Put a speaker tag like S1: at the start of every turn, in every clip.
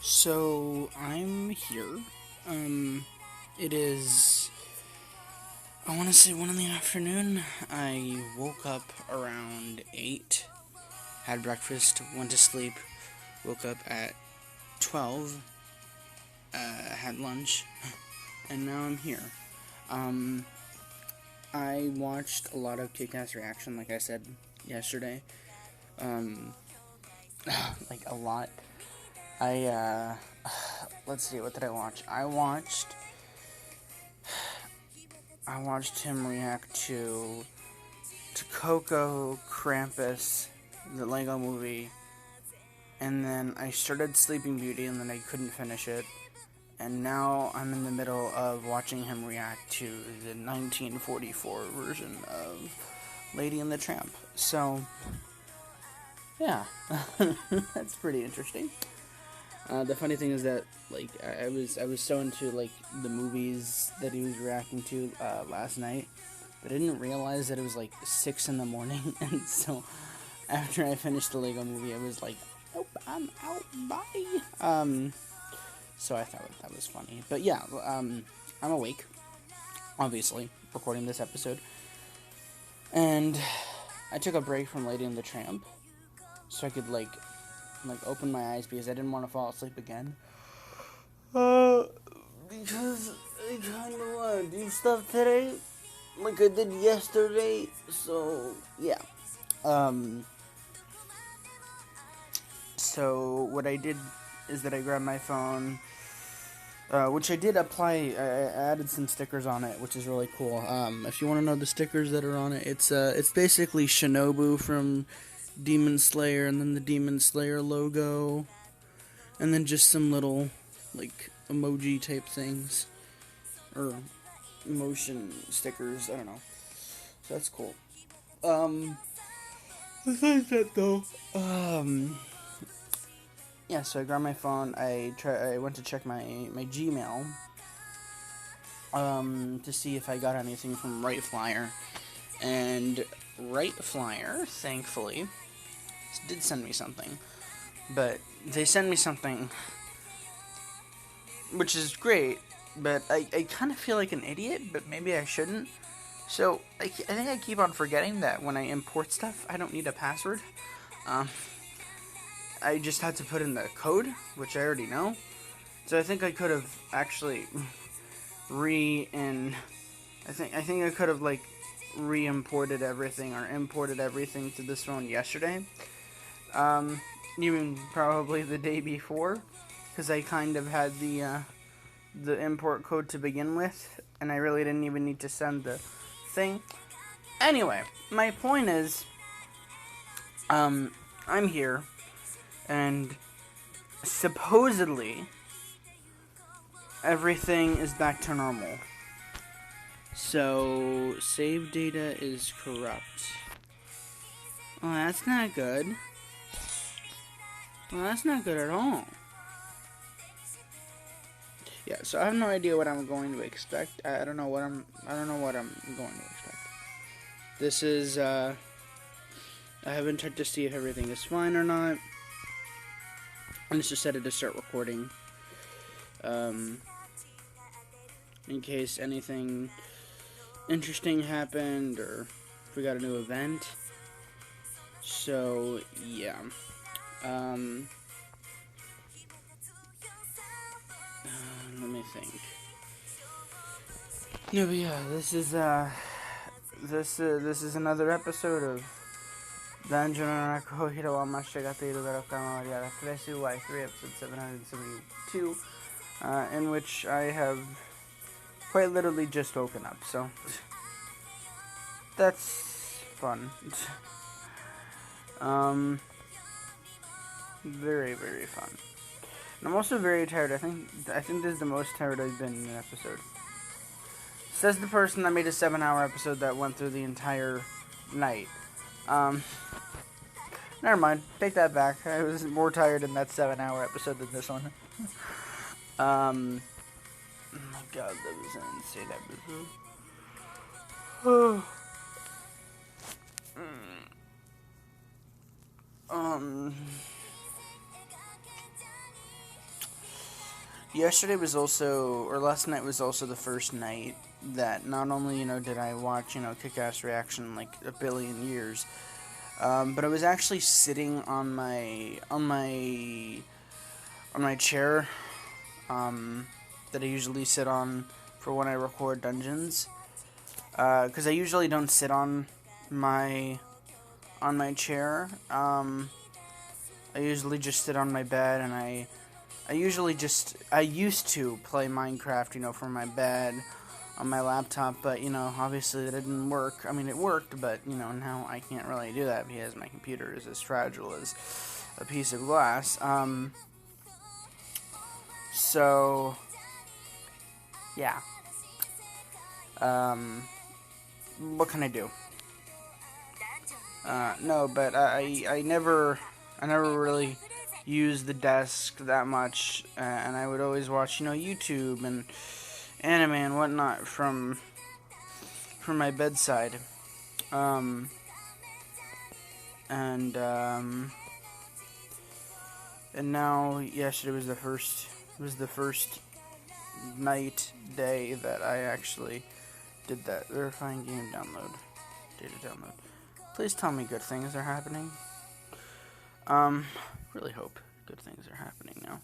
S1: So I'm here. It is, I want to say 1 in the afternoon. I woke up around 8, had breakfast, went to sleep, woke up at 12, had lunch, and now I'm here. I watched a lot of Kick-Ass Reaction, like I said yesterday. Like a lot. Let's see, what did I watch? I watched him react to Coco, Krampus, the Lego movie, and then I started Sleeping Beauty, and then I couldn't finish it, and now I'm in the middle of watching him react to the 1944 version of Lady and the Tramp. So, yeah, that's pretty interesting. The funny thing is that, like, I was so into, like, the movies that he was reacting to last night, but I didn't realize that it was, like, 6 in the morning, and so after I finished the Lego movie, I was like, nope, I'm out, bye. So I thought that was funny. But yeah, I'm awake, obviously, recording this episode, and I took a break from Lady and the Tramp, so I could, like open my eyes because I didn't want to fall asleep again. Because I kind of want to do stuff today, like I did yesterday. So yeah. So what I did is that I grabbed my phone, which I did apply. I added some stickers on it, which is really cool. If you want to know the stickers that are on it, it's basically Shinobu from Demon Slayer, and then the Demon Slayer logo, and then just some little, like, emoji type things, or emotion stickers, I don't know, so that's cool. Besides that though, yeah, so I grabbed my phone, I went to check my Gmail, to see if I got anything from Right Flyer, and Right Flyer, thankfully, did send me something, but they sent me something which is great, but I kind of feel like an idiot, but maybe I shouldn't. So I think I keep on forgetting that when I import stuff, I don't need a password. I just had to put in the code, which I already know. So I think I could have actually I think I could have, like, re-imported everything or imported everything to this phone yesterday. Even probably the day before, because I kind of had the import code to begin with, and I really didn't even need to send the thing. Anyway, my point is, I'm here, and supposedly everything is back to normal. So, save data is corrupt. Well, that's not good. Well, that's not good at all. Yeah, so I have no idea what I'm going to expect. I don't know what I'm going to expect. This is, I haven't checked to see if everything is fine or not. I just decided to start recording, in case anything interesting happened, or if we got a new event. So, yeah. Let me think. No, but yeah, this is another episode of Dungeon and Hiro wa Mashigate Iru Kamaria 3 episode 772, in which I have quite literally just woken up, so that's fun. Very, very fun. And I'm also very tired. I think this is the most tired I've been in an episode. Says the person that made a 7-hour episode that went through the entire night. Never mind. Take that back. I was more tired in that 7-hour episode than this one. Oh my god, that was an insane episode. yesterday was also, or last night was also the first night that not only, did I watch, Kick-Ass Reaction like a billion years, but I was actually sitting on my chair, that I usually sit on for when I record dungeons, because I usually don't sit on my chair. I usually just sit on my bed, and I used to play Minecraft, from my bed on my laptop, but, obviously that didn't work. I mean, it worked, but, now I can't really do that because my computer is as fragile as a piece of glass. So, yeah. What can I do? No, but I never really used the desk that much, and I would always watch, YouTube and anime and whatnot from my bedside. And now yesterday was the first day that I actually did that. Verifying game download. Data download. Please tell me good things are happening. Really hope good things are happening now.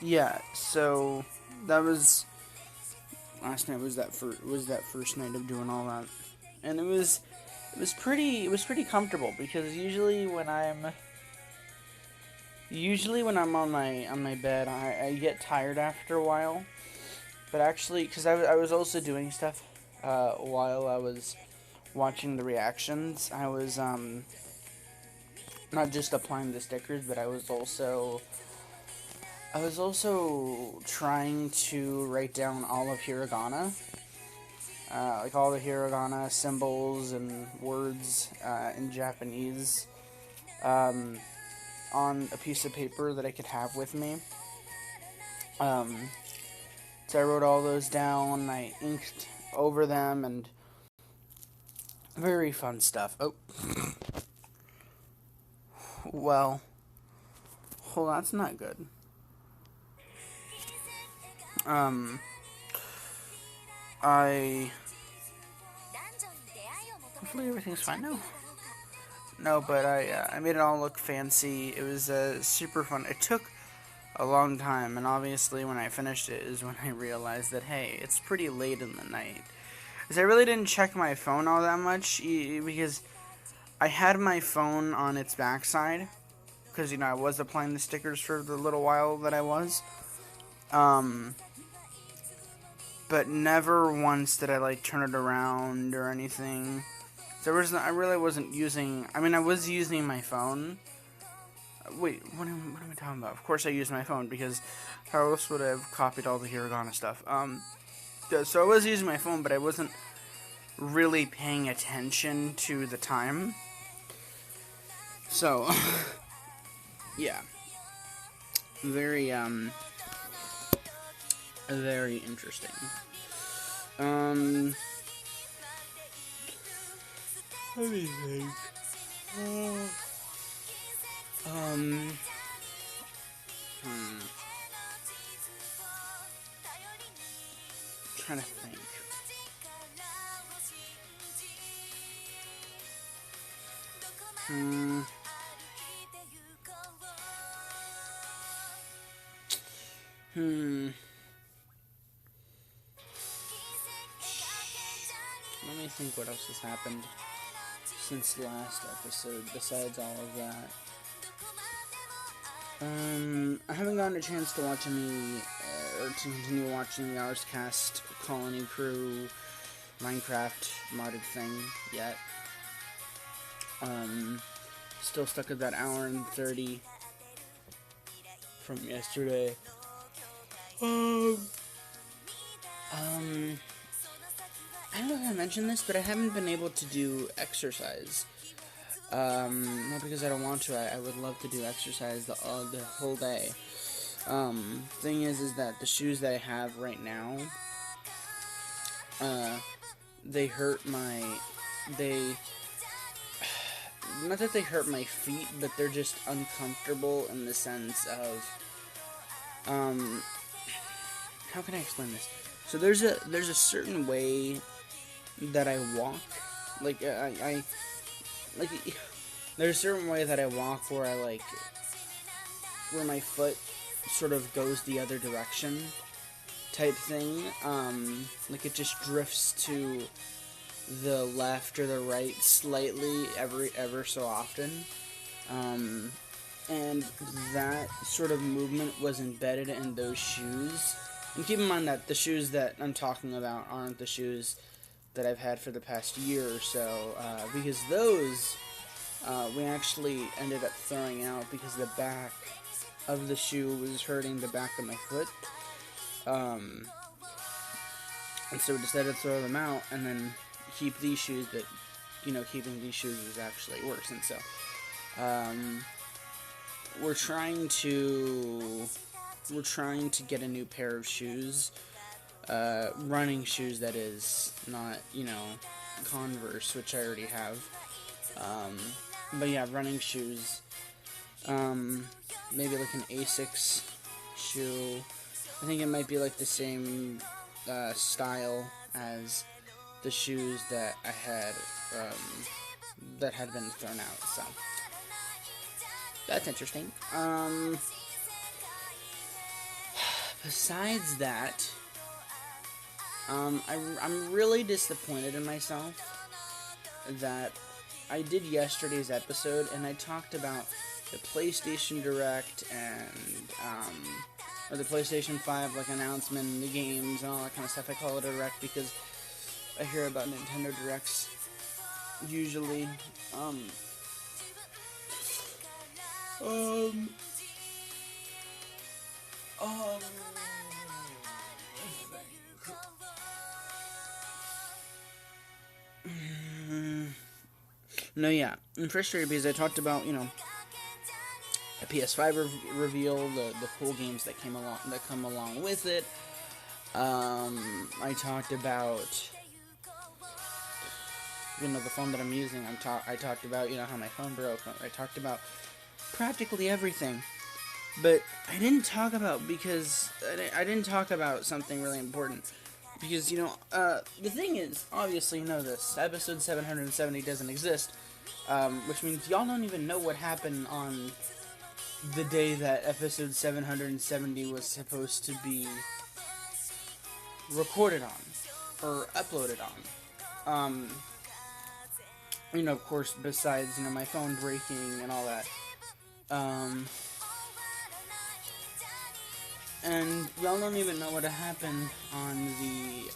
S1: Yeah, so that was last night was that first night of doing all that. And it was pretty comfortable, because usually when I'm on my bed, I get tired after a while. But actually, because I was also doing stuff while I was watching the reactions, I was not just applying the stickers, but I was also trying to write down all of hiragana, like all the hiragana symbols and words in Japanese, on a piece of paper that I could have with me. So I wrote all those down, I inked over them, and very fun stuff. Oh. Well, that's not good. Hopefully everything's fine now. No, but I made it all look fancy. It was super fun. It took a long time, and obviously when I finished it is when I realized that, hey, it's pretty late in the night. Because I really didn't check my phone all that much, because I had my phone on its backside, because, I was applying the stickers for the little while that I was. But never once did I, turn it around or anything. So I really wasn't using, I was using my phone. Wait, what am I talking about? Of course I used my phone, because how else would I have copied all the hiragana stuff? So I was using my phone, but I wasn't really paying attention to the time. So, yeah. Very interesting. Let me think. Trying to think. Let me think what else has happened since the last episode, besides all of that. I haven't gotten a chance to watch any, or to continue watching the Arscast Colony Crew Minecraft modded thing yet. Still stuck at that hour and 30 from yesterday. I don't know if I mentioned this, but I haven't been able to do exercise. Not because I don't want to. I would love to do exercise the whole day. Thing is that the shoes that I have right now, they hurt not that they hurt my feet, but they're just uncomfortable in the sense of, how can I explain this? So there's a certain way that I walk, like, I like, there's a certain way that I walk where where my foot sort of goes the other direction type thing, like it just drifts to the left or the right slightly ever so often, and that sort of movement was embedded in those shoes. And keep in mind that the shoes that I'm talking about aren't the shoes that I've had for the past year or so, because those we actually ended up throwing out because the back of the shoe was hurting the back of my foot. And so we decided to throw them out and then keep these shoes, but, keeping these shoes is actually worse. And so, we're trying to get a new pair of shoes, running shoes, that is, not, Converse, which I already have. But yeah, running shoes, maybe like an Asics shoe. I think it might be like the same style as the shoes that I had, that had been thrown out, so that's interesting. Besides that, I'm really disappointed in myself that I did yesterday's episode and I talked about the PlayStation Direct and, or the PlayStation 5, announcement, and the games, and all that kind of stuff. I call it a Direct because I hear about Nintendo Directs, usually, no, yeah, I'm frustrated because I talked about, a PS5 reveal, the cool games that come along with it. I talked about, the phone that I'm using. I talked about, how my phone broke. I talked about practically everything. But I didn't talk about something really important. Because, the thing is, obviously you know this, episode 770 doesn't exist, which means y'all don't even know what happened on the day that episode 770 was supposed to be recorded on, or uploaded on. Of course, besides, my phone breaking and all that. And y'all don't even know what happened on the,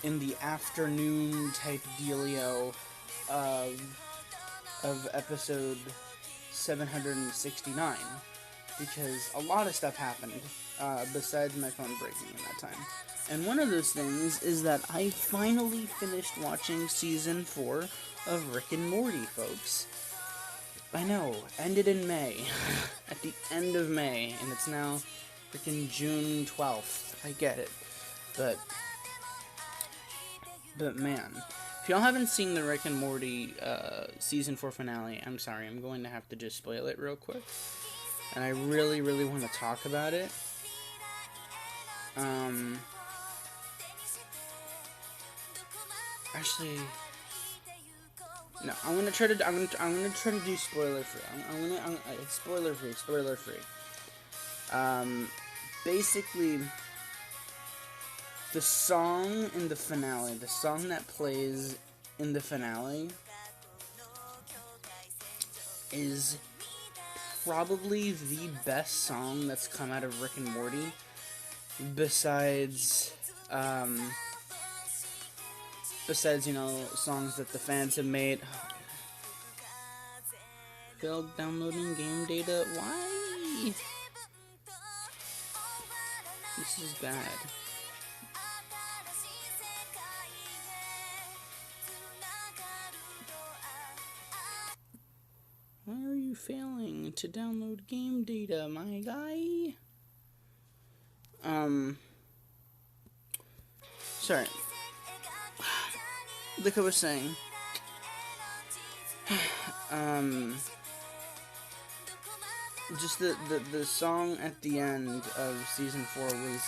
S1: in the afternoon type dealio of episode 769, because a lot of stuff happened, besides my phone breaking in that time. And one of those things is that I finally finished watching season 4 of Rick and Morty, folks. I know, ended in May, at the end of May, and it's now freaking June 12th. I get it, but man, if y'all haven't seen the Rick and Morty season 4 finale, I'm sorry, I'm going to have to just spoil it real quick, and I really, really want to talk about it. Actually, no, I'm gonna try to do spoiler free. Spoiler free. Basically, the song in the finale, the song that plays in the finale, is probably the best song that's come out of Rick and Morty, besides, songs that the fans have made. Failed downloading game data. Why? This is bad. Why are you failing to download game data, my guy? Sorry. Like I was saying, Just the song at the end of season 4 was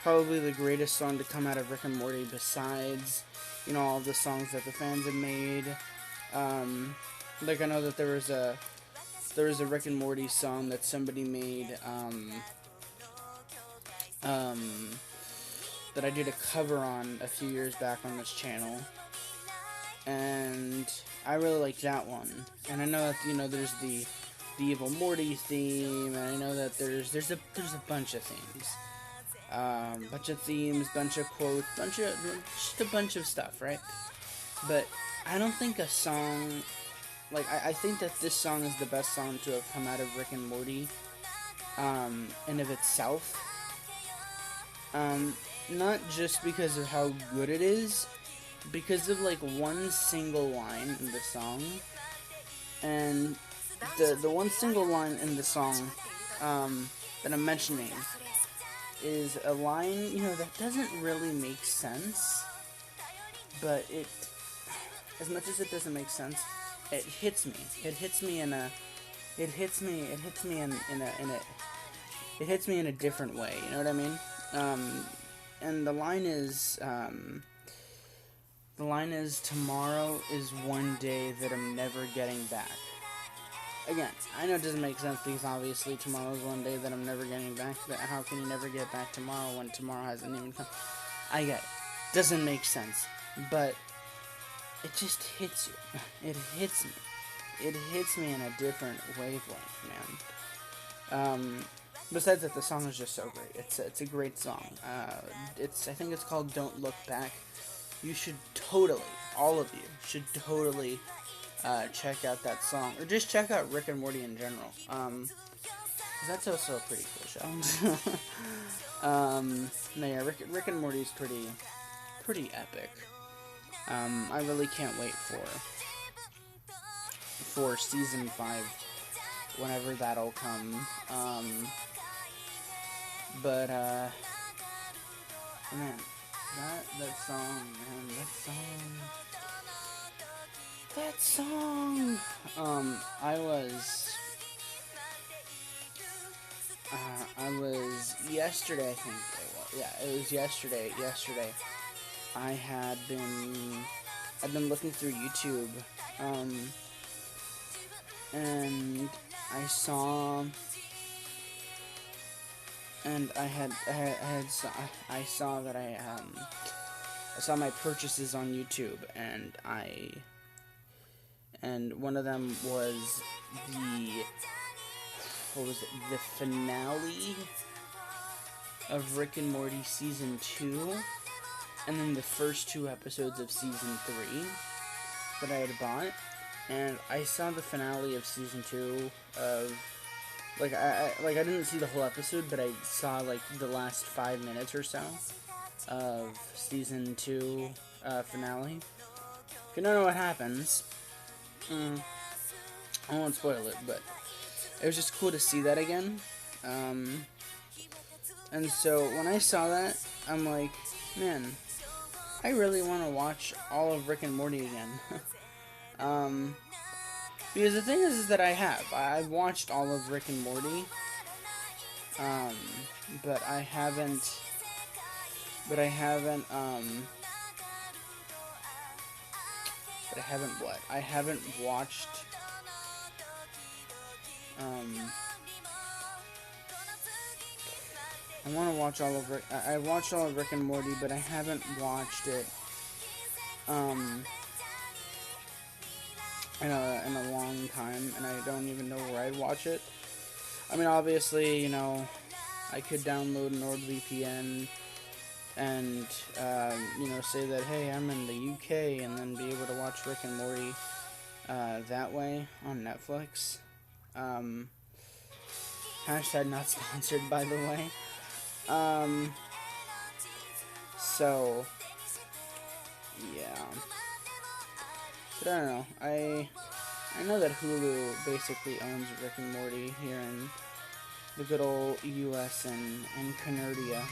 S1: probably the greatest song to come out of Rick and Morty, besides, you know, all the songs that the fans have made. Like, I know that there was a Rick and Morty song that somebody made, that I did a cover on a few years back on this channel, and I really like that one. And I know that, you know, there's the Evil Morty theme, and I know that there's a bunch of themes. Bunch of quotes, just a bunch of stuff, right? But I don't think a song, like, I think that this song is the best song to have come out of Rick and Morty, in of itself. Not just because of how good it is, because of, like, one single line in the song, and the one single line in the song, that I'm mentioning, is a line, you know, that doesn't really make sense, but it, as much as it doesn't make sense, it hits me. It hits me in a different way, you know what I mean? And the line is, tomorrow is one day that I'm never getting back. Again, I know it doesn't make sense because obviously tomorrow is one day that I'm never getting back. But how can you never get back tomorrow when tomorrow hasn't even come? I get it. Doesn't make sense. But it just hits you. It hits me. It hits me in a different wavelength, man. Besides that, the song is just so great. It's a great song. I think it's called Don't Look Back. You should totally, all of you, should totally check out that song, or just check out Rick and Morty in general, because that's also a pretty cool show. No, yeah, Rick and Morty is pretty epic. I really can't wait for season 5, whenever that'll come. But man, that song, I was yesterday, I think it was yesterday, I'd been looking through YouTube, and I saw that I saw my purchases on YouTube, and one of them was the finale of Rick and Morty Season 2, and then the first 2 episodes of Season 3 that I had bought, and I saw the finale of Season 2 of, like, I didn't see the whole episode, but I saw, like, the last 5 minutes or so of Season 2 finale. If you don't know what happens, I won't spoil it, but it was just cool to see that again. And so when I saw that, I'm like, man, I really want to watch all of Rick and Morty again. Because the thing is that I've watched all of Rick and Morty, but I haven't watched, I want to watch all of Rick, I watched all of Rick and Morty, but I haven't watched it, in a long time, and I don't even know where I'd watch it. I mean, obviously, you know, I could download NordVPN and, you know, say that, hey, I'm in the UK, and then be able to watch Rick and Morty, that way, on Netflix. Hashtag not sponsored, by the way. So, yeah. But I don't know, I know that Hulu basically owns Rick and Morty here in the good old US and Canardia,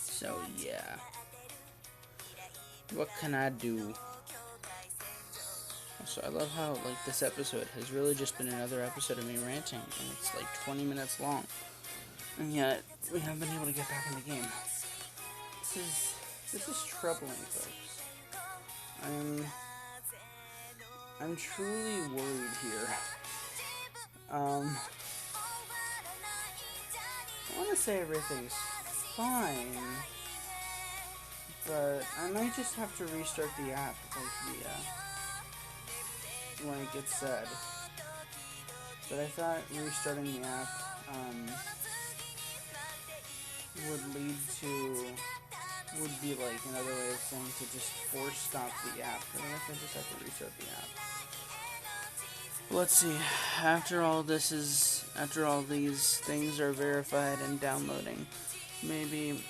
S1: so yeah. What can I do? So I love how, like, this episode has really just been another episode of me ranting, and it's like 20 minutes long, and yet we haven't been able to get back in the game. This is troubling, folks. I'm truly worried here. I want to say everything's fine, but I might just have to restart the app, like it said. But I thought restarting the app would be like another way of saying to just force stop the app. But I guess I just have to restart the app. Let's see. After all these things are verified and downloading, maybe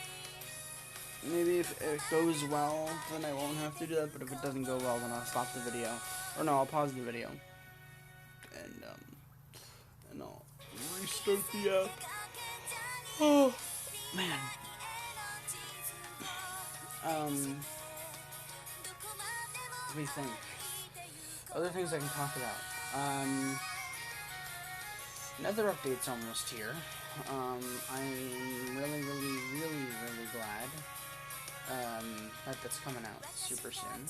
S1: if it goes well, then I won't have to do that. But if it doesn't go well, then I'll stop the video, or no, I'll pause the video, and I'll restart the app. Oh man. Let me think. Other things I can talk about. Nether update's almost here. I'm really glad that's coming out super soon.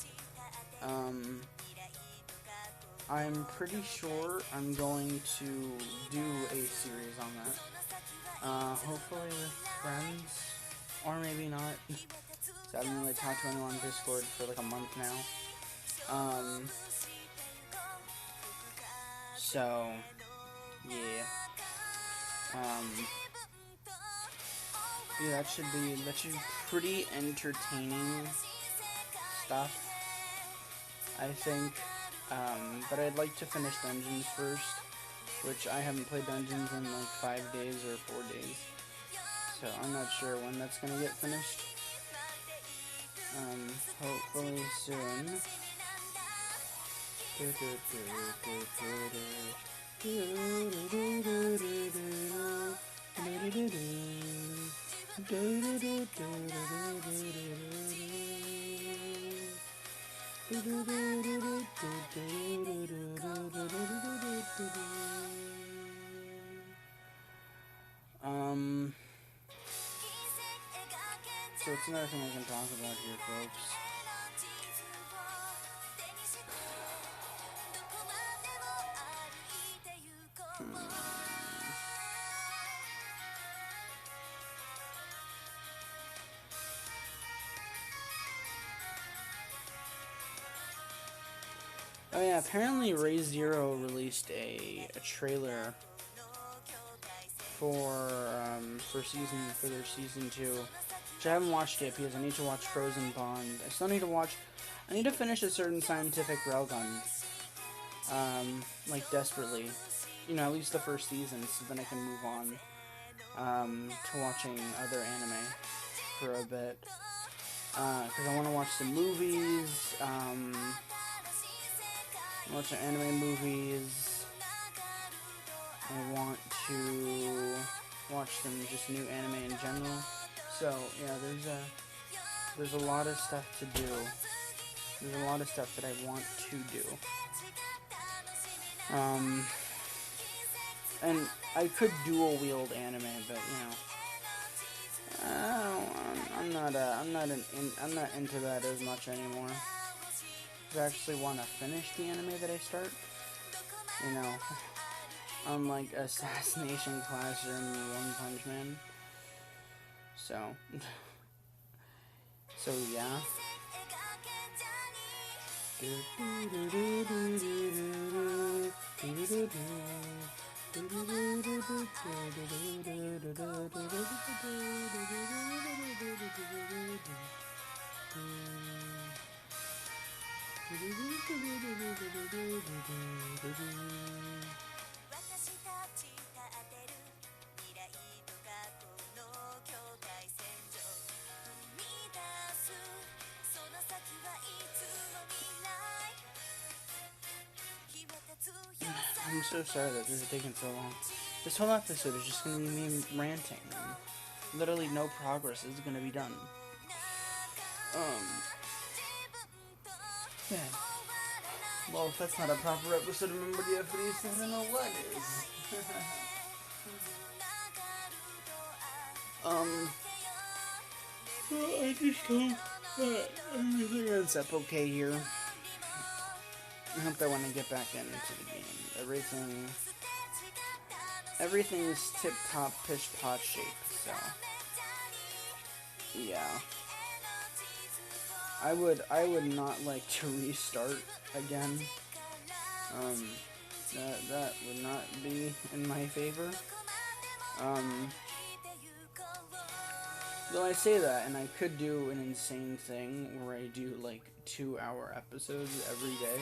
S1: I'm pretty sure I'm going to do a series on that. Hopefully with friends, or maybe not. So I haven't really talked to anyone on Discord for like a month now. So yeah. Yeah, that should be pretty entertaining stuff, I think. But I'd like to finish Dungeons first, which I haven't played Dungeons in like 5 days or 4 days. So I'm not sure when that's gonna get finished. Hopefully soon. So it's another thing I can talk about here, folks. Oh yeah, apparently Ray Zero released a trailer for their season 2, which I haven't watched yet because I need to watch Frozen Bond. I need to finish a certain scientific railgun, like desperately, at least the first season, so then I can move on to watching other anime for a bit, because I want to watch some movies, watch the anime movies. I want to watch some just new anime in general. So yeah, there's a lot of stuff to do. There's a lot of stuff that I want to do. And I could dual wield anime, but I'm not into that as much anymore. I actually want to finish the anime that I start. Unlike Assassination Classroom and One Punch Man. So yeah. I'm so sorry that this is taking so long. This whole episode is just going to be me ranting. Literally no progress is going to be done. Yeah. Well, if that's not a proper episode of Memoria, Freese, I don't know what is. I just hope that everything ends up okay here. I hope that when I get back into the game, everything's tip-top, pish-pot shape, so... Yeah. I would not like to restart again. That would not be in my favor. Though I say that, and I could do an insane thing where I do like 2-hour episodes every day,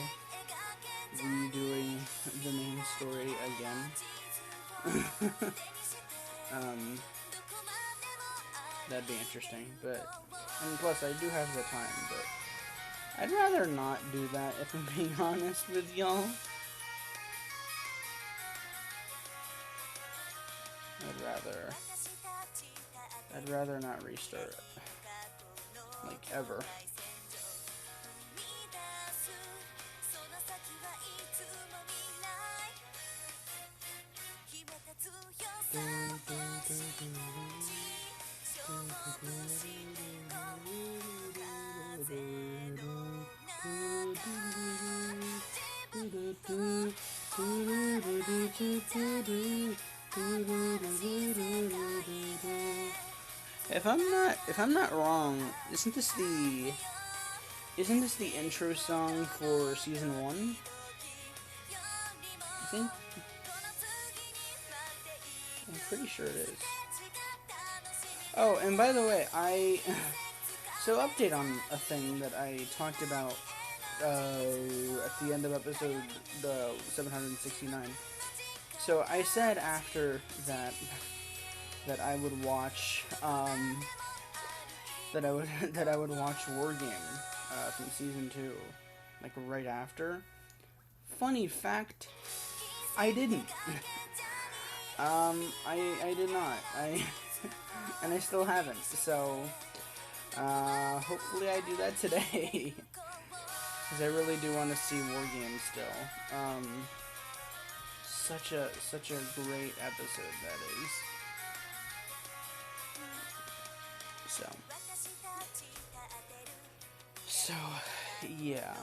S1: redoing the main story again. That'd be interesting, but, and plus I do have the time, but I'd rather not do that, if I'm being honest with y'all. I'd rather not restart it. Like, ever. If I'm not wrong, isn't this the intro song for season 1? I think. I'm pretty sure it is. Oh, and by the way, so update on a thing that I talked about at the end of episode 769. So I said after that I would watch that I would watch War Game from season 2, like right after. Funny fact, I didn't. I did not. And I still haven't. So hopefully I do that today. Because I really do want to see War Games still. Such a great episode that is. So yeah.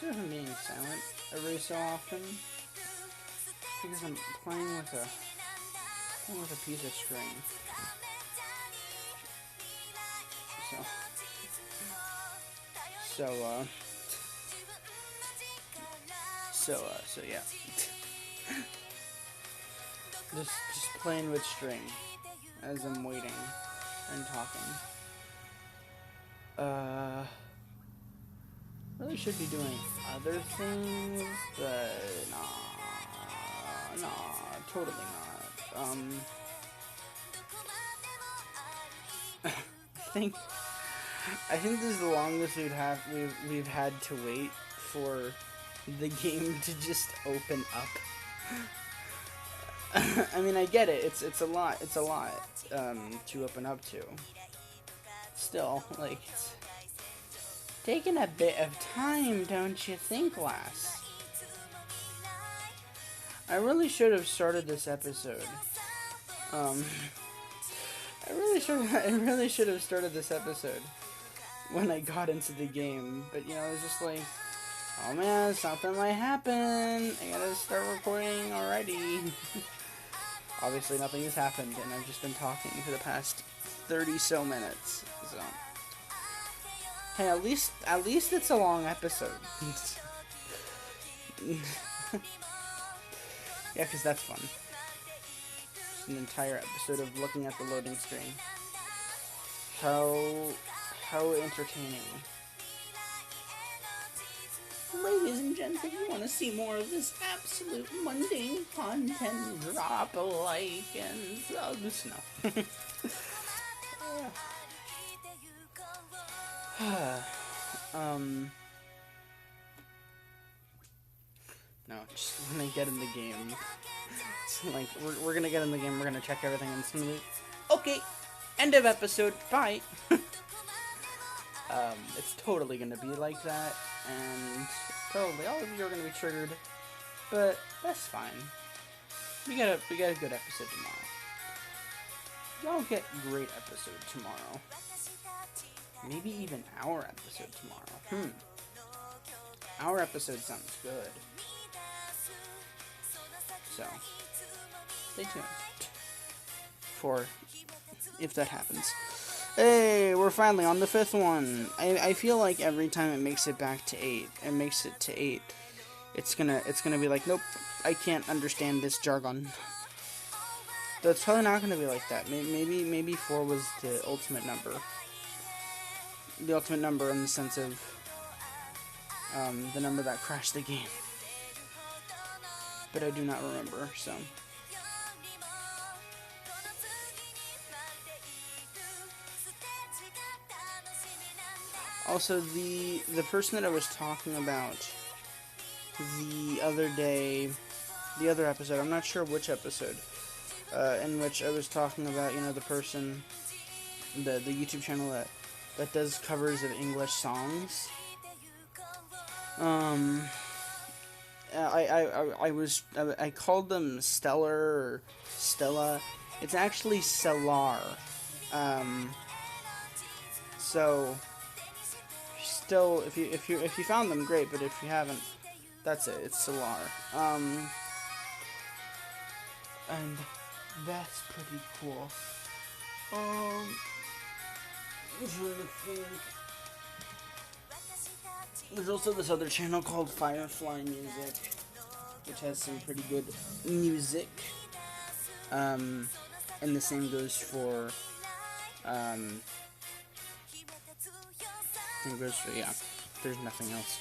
S1: Instead of being silent every so often, because I'm playing with a piece of string. So yeah. just playing with string as I'm waiting and talking. Really should be doing other things, but nah, totally not. I think this is the longest we've had to wait for the game to just open up. I mean, I get it. It's a lot to open up to. Still, like, it's taking a bit of time, don't you think, lass? I really should have started this episode. I really should have started this episode when I got into the game, but you know, it was just like, oh man, something might happen. I gotta start recording already. Obviously, nothing has happened, and I've just been talking for the past 30 so minutes. So, hey, at least it's a long episode. Yeah, because that's fun. an entire episode of looking at the loading screen. How entertaining. Ladies and gents, if you want to see more of this absolute mundane content, drop a like and sub. No, just when I get in the game, it's like, we're gonna get in the game, we're gonna check everything, and it's gonna be, okay, end of episode, bye. It's totally gonna be like that, and probably all of you are gonna be triggered, but that's fine. We got a good episode tomorrow. Y'all get great episode tomorrow. Maybe even our episode tomorrow. Our episode sounds good. So, stay tuned for if that happens. Hey, we're finally on the 5th one. I feel like every time it makes it back to 8, it's gonna be like, nope, I can't understand this jargon. But it's probably not gonna be like that. Maybe 4 was the ultimate number. The ultimate number in the sense of the number that crashed the game. But I do not remember, so. Also, the person that I was talking about the other day, the other episode, I'm not sure which episode, in which I was talking about, the person, the YouTube channel that does covers of English songs. I called them Stellar or Stella. It's actually Stellar. So still, if you found them, great. But if you haven't, that's it. It's Stellar. And that's pretty cool. I'm trying to think. There's also this other channel called Firefly Music, which has some pretty good music. And the same goes for, yeah, there's nothing else.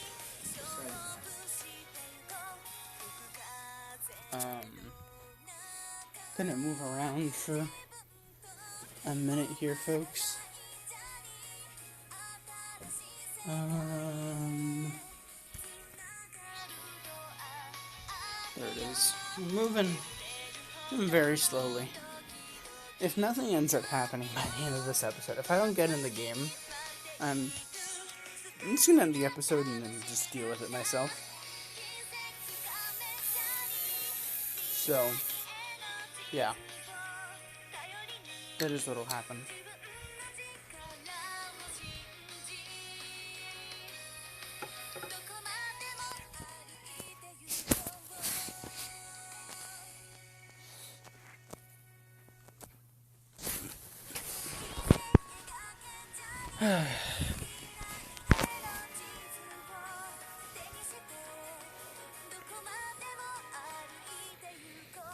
S1: Gonna move around for a minute here, folks. There it is. Moving very slowly. If nothing ends up happening by the end of this episode, if I don't get in the game, I'm just gonna end the episode and then just deal with it myself. So, yeah. That is what'll happen.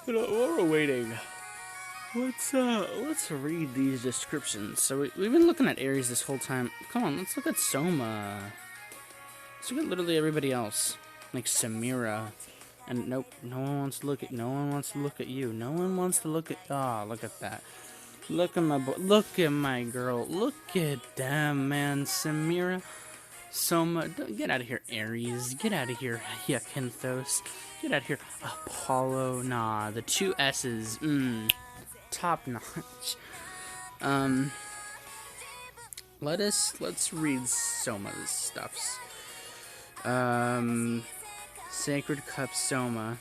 S1: While we're waiting, let's read these descriptions. So we've been looking at Aries this whole time. Come on, let's look at Soma. Let's look at literally everybody else, like Samira. And nope, no one wants to look at you. No one wants to look at. Ah, look at that. Look at my boy. Look at my girl. Look at them, man. Samira, Soma. Get out of here, Aries. Get out of here, Hyacinthos. Get out of here, Apollo. Nah, the 2 S's. Top notch. Let's read Soma's stuffs. Sacred Cup Soma.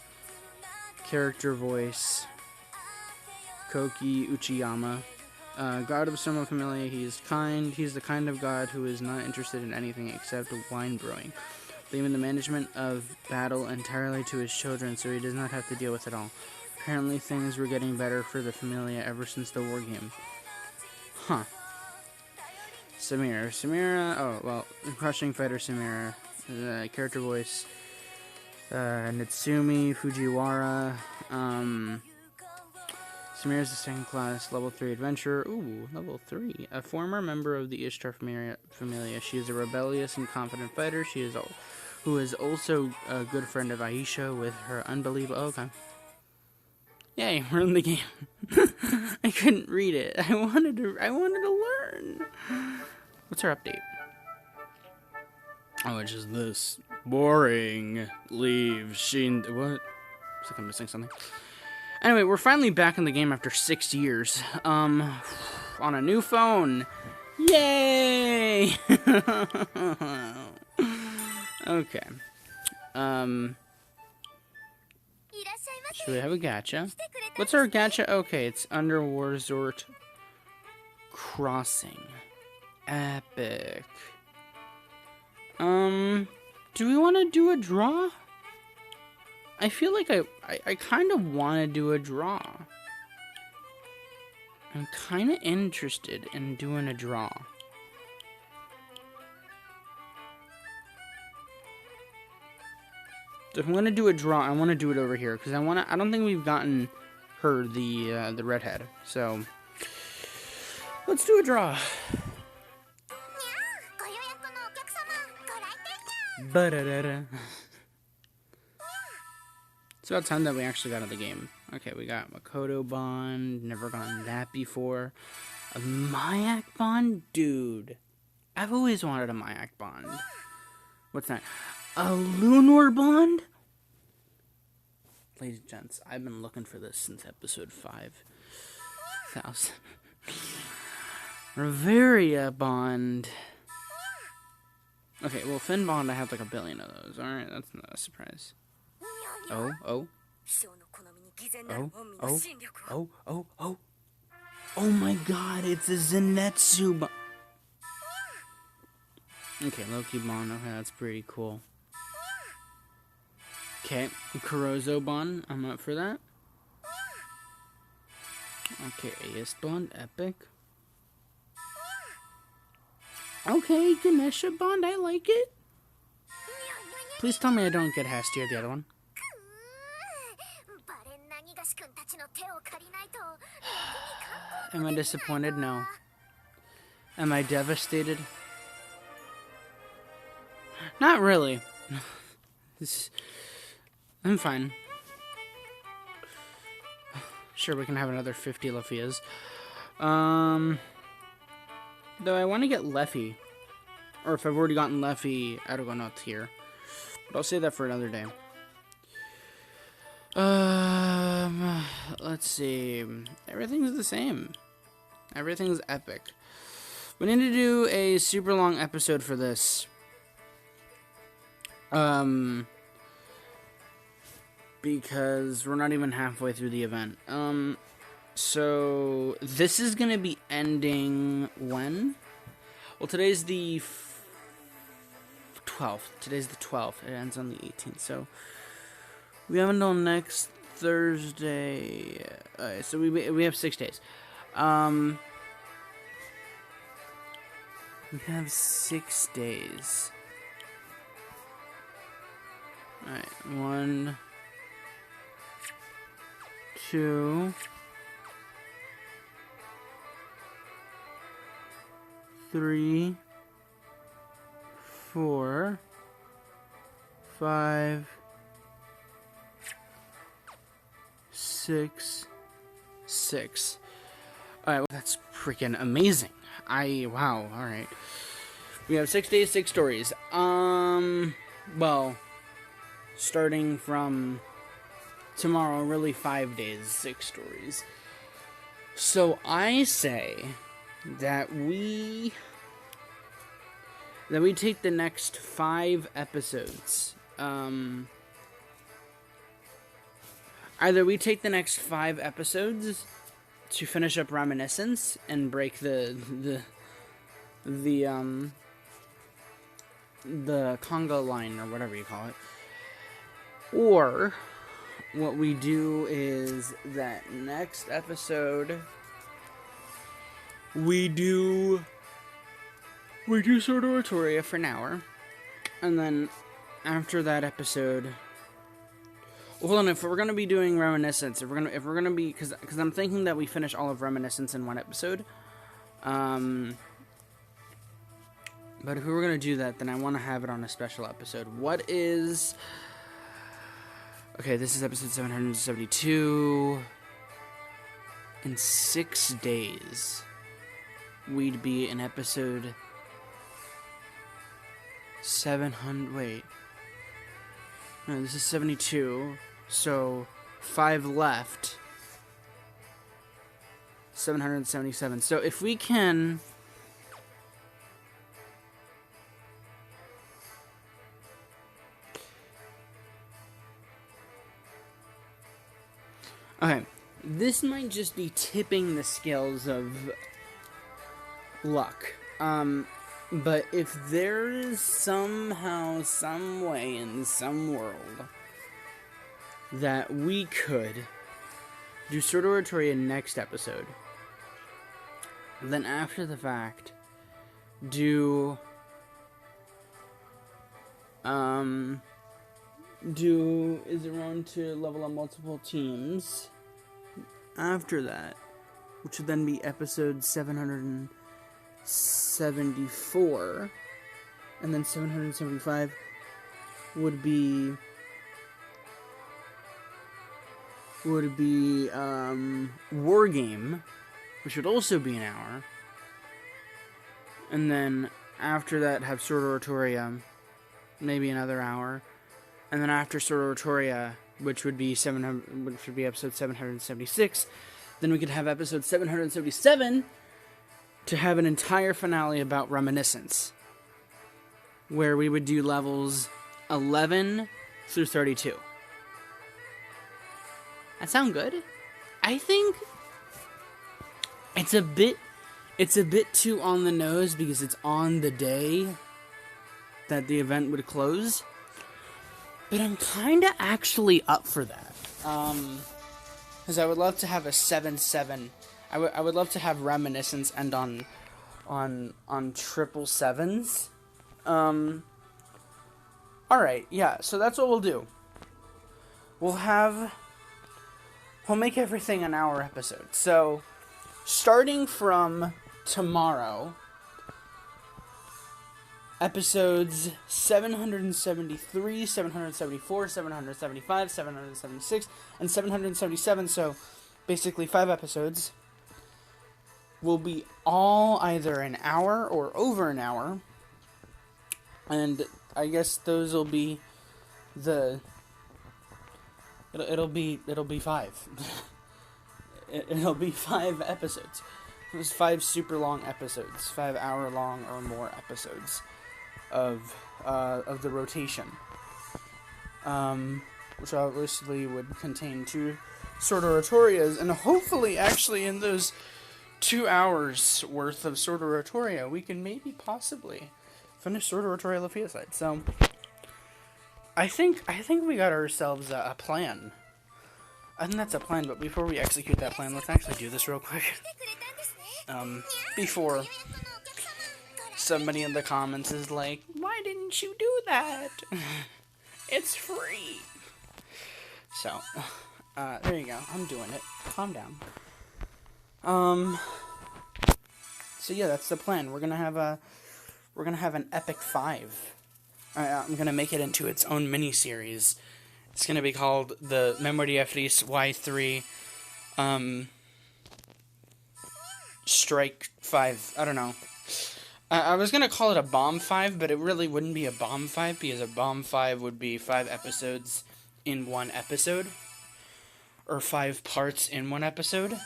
S1: Character voice. Koki Uchiyama. God of Soma Familia, he is kind. He's the kind of god who is not interested in anything except wine brewing, leaving the management of battle entirely to his children so he does not have to deal with it all. Apparently things were getting better for the Familia ever since the war game. Huh. Samira, oh, well, Crushing Fighter Samira. Character voice. Natsumi Fujiwara. Samira is a second class level 3 adventurer. Ooh, level 3. A former member of the Ishtar familia. She is a rebellious and confident fighter. Who is also a good friend of Aisha with her unbelievable... Oh, okay. Yay, we're in the game. I couldn't read it. I wanted to learn. What's her update? Oh, it's just this. Boring. Leave. What? Looks like I'm missing something. Anyway, we're finally back in the game after 6 years. On a new phone. Yay! Okay. Should we have a gacha? What's our gacha? Okay, it's Underwater Resort Crossing. Epic. Do we want to do a draw? I feel like I kind of want to do a draw. I'm kind of interested in doing a draw. So if I'm gonna do a draw, I want to do it over here because I don't think we've gotten her the redhead. So let's do a draw. It's about time that we actually got out of the game. Okay, we got Makoto Bond. Never gotten that before. A Mayak Bond? Dude. I've always wanted a Mayak Bond. What's that? A Lunar Bond? Ladies and gents, I've been looking for this since episode 5,000. Reveria Bond. Okay, well, Finn Bond, I have like 1 billion of those. Alright, that's not a surprise. Oh. Oh my god, it's a Zenitsu Bond. Okay, Loki Bond, okay, that's pretty cool. Okay, Kurozo Bond, I'm up for that. Okay, Ace Bond, epic. Okay, Ganesha Bond, I like it. Please tell me I don't get Hestia, the other one. Am I disappointed? No. Am I devastated? Not really. I'm fine. Sure, we can have another 50 Leffias. Though I want to get Leffy. Or if I've already gotten Leffy, I don't go nuts here. But I'll save that for another day. Let's see. Everything's the same. Everything's epic. We need to do a super long episode for this. Because we're not even halfway through the event. So this is gonna be ending when? Well, today's the 12th. Today's the 12th. It ends on the 18th. So we have until next Thursday. So we have 6 days. We have 6 days. Alright, 1, 2, 3, 4, 5, 6. Alright, well, that's freaking amazing. Wow, alright. We have 6 days, 6 stories. Well, starting from tomorrow, really 5 days, 6 stories. So I say that we take the next 5 episodes. Either we take the next 5 episodes to finish up Reminiscence and break the Congo line, or whatever you call it. Or what we do is that next episode we do Sword Oratoria for an hour, and then after that episode, Hold on, if we're gonna be doing Reminiscence, if we're gonna be, because I'm thinking that we finish all of Reminiscence in one episode. But if we were gonna do that, then I want to have it on a special episode. What is? Okay, this is episode 772. In 6 days, we'd be in episode 700. Wait, no, this is 72. So 5 left. 777. So if we can. Okay, this might just be tipping the scales of luck. But if there is somehow, some way, in some world that we could do Sword Oratoria next episode, then after the fact, do Is It Wrong to Level Up Multiple Teams after that, which would then be episode 774, and then 775 would be War Game, which would also be an hour, and then after that have Sword Oratoria, maybe another hour, and then after Sword Oratoria, which would be episode 776, then we could have episode 777 to have an entire finale about Reminiscence, where we would do levels 11 through 32. That sound good? I think it's a bit too on the nose because it's on the day that the event would close. But I'm kind of actually up for that. Because I would love to have a 7-7. I would love to have Reminiscence end on triple sevens. Alright, yeah, so that's what we'll do. We'll make everything an hour episode. So, starting from tomorrow, episodes 773, 774, 775, 776, and 777, so basically 5 episodes, will be all either an hour or over an hour, and I guess those will be it'll be 5. It'll be 5 episodes. It was 5 super long episodes, 5 hour long or more episodes of the rotation, which obviously would contain 2 Sword Oratorias, and hopefully, actually, in those 2 hours worth of Sword Oratoria, we can maybe possibly finish Sword Oratoria Lafayette. So, I think we got ourselves a plan. I think that's a plan, but before we execute that plan, let's actually do this real quick. Before somebody in the comments is like, why didn't you do that? It's free. So, there you go. I'm doing it. Calm down. So yeah, that's the plan. We're gonna have an epic 5. I'm gonna make it into its own mini-series. It's gonna be called the Memoria Freese Y3, Strike 5. I don't know. I was gonna call it a Bomb 5, but it really wouldn't be a Bomb 5, because a Bomb 5 would be 5 episodes in one episode. Or 5 parts in one episode.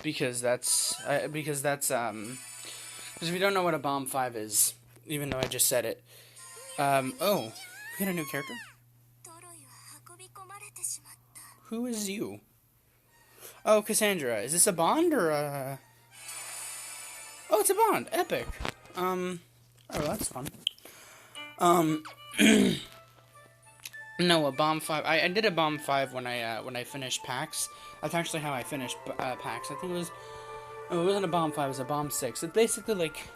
S1: Because if you don't know what a Bomb 5 is, even though I just said it. Oh, we got a new character? Who is you? Oh, Cassandra. Is this a bond or a... Oh, it's a bond. Epic. Oh, that's fun. No, a Bomb 5. I did a Bomb 5 when I finished PAX. That's actually how I finished PAX. I think it was... Oh, it wasn't a Bomb 5, it was a Bomb 6. It's basically like...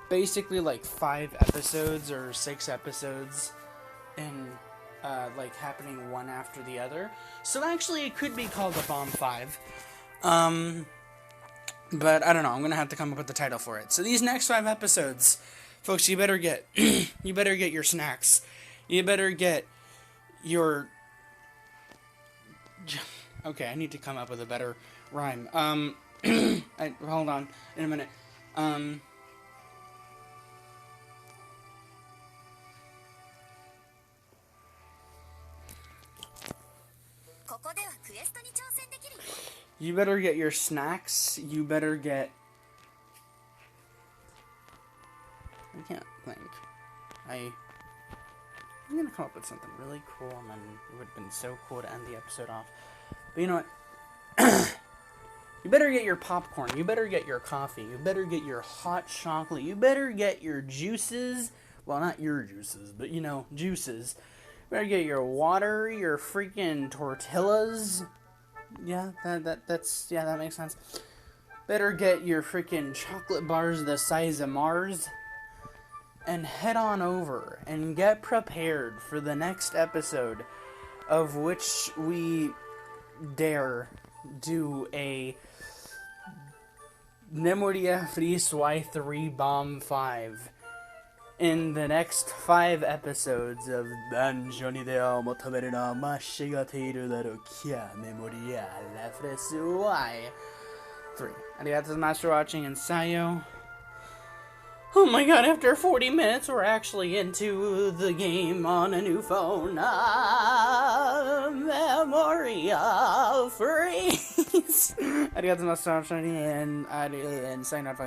S1: basically like 5 episodes or 6 episodes in like happening one after the other. So actually it could be called a Bomb 5. But I don't know, I'm gonna have to come up with the title for it. So these next 5 episodes, folks, you better get you better get your snacks. You better get your okay, I need to come up with a better rhyme. Hold on in a minute. You better get your snacks. You better get... I can't think. I'm gonna come up with something really cool, and then it would have been so cool to end the episode off. But you know what? You better get your popcorn. You better get your coffee. You better get your hot chocolate. You better get your juices. Well, not your juices, but you know, juices. You better get your water, your freaking tortillas. Yeah, that makes sense. Better get your freaking chocolate bars the size of Mars. And head on over and get prepared for the next episode, of which we dare do a Memoria Freese Y3 Bomb 5 in the next 5 episodes of Banjoni de Motomeru no Mashigateiru Daru Kia Memoria La Freese Y3. Arigatou gozaimasu for watching, and Sayo. Oh my god, after 40 minutes, we're actually into the game on a new phone. Memoria Freeze. Arigatou gozaimasu for watching, and sign off.